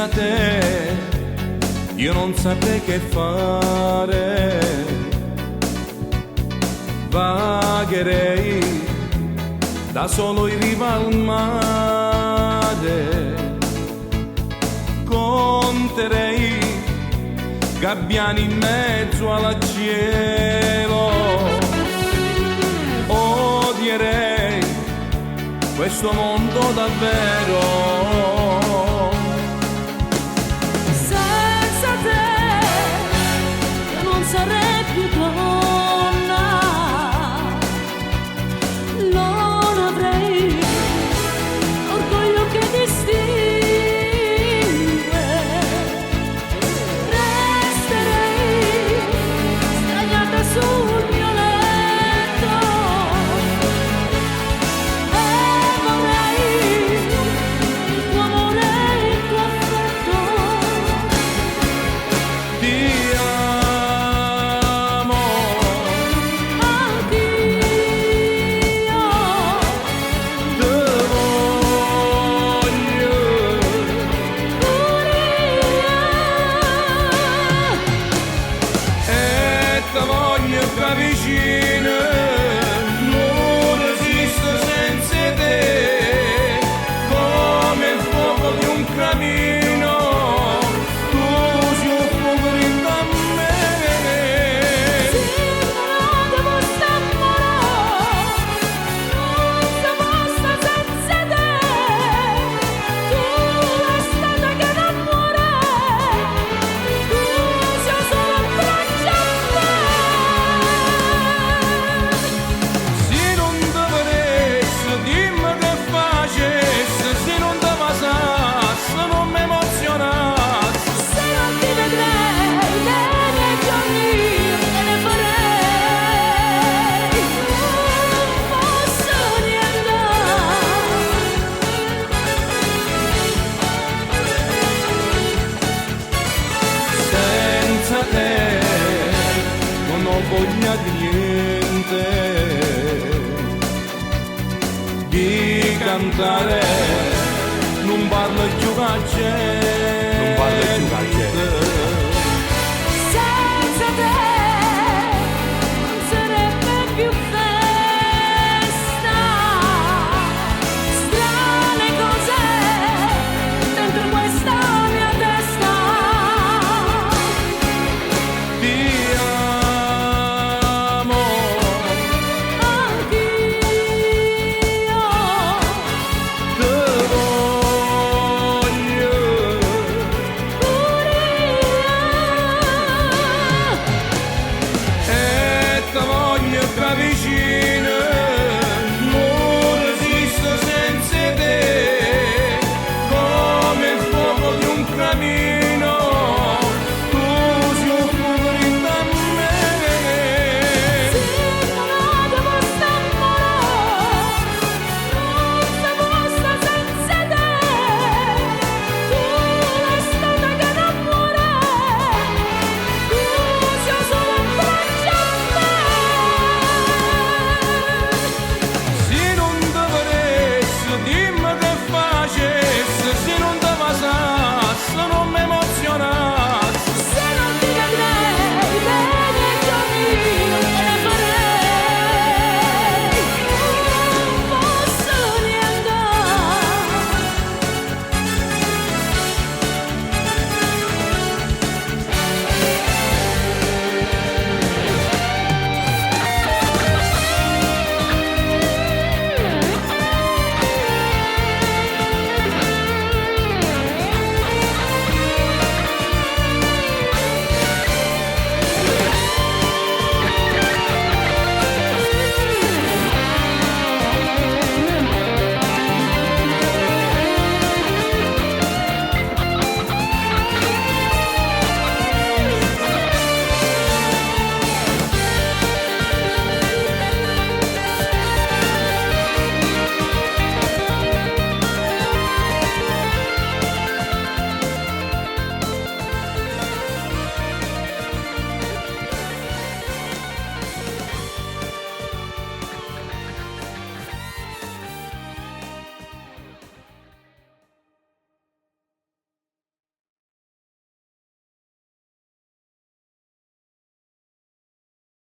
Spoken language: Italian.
senza te io non saprei che fare, vagherei da solo in riva al mare, conterei gabbiani in mezzo al cielo, odierei questo mondo davvero. Senza te io non sarei più donna, non avrei orgoglio che distingue, resterei stagliata sul mio letto e vorrei il tuo amore e il tuo affetto. Ti amo, Anch'io te voglio, pure e te voglio qua vicino, non esisto senza te, come il fuoco di un camino, tu sei un fuoco dentro a me. sì, non devo stare, non si possa senza te, tu l'estate che non muore, tu sei solo un braccio a me. Se non te vedessi, dimmi che facessi, se non te passasse, non mi emozionassi. Se non ti vedrei nei miei giorni me ne farei, non posso niente. Senza te non ho voglia di niente, di cantare non parlo più con la gente.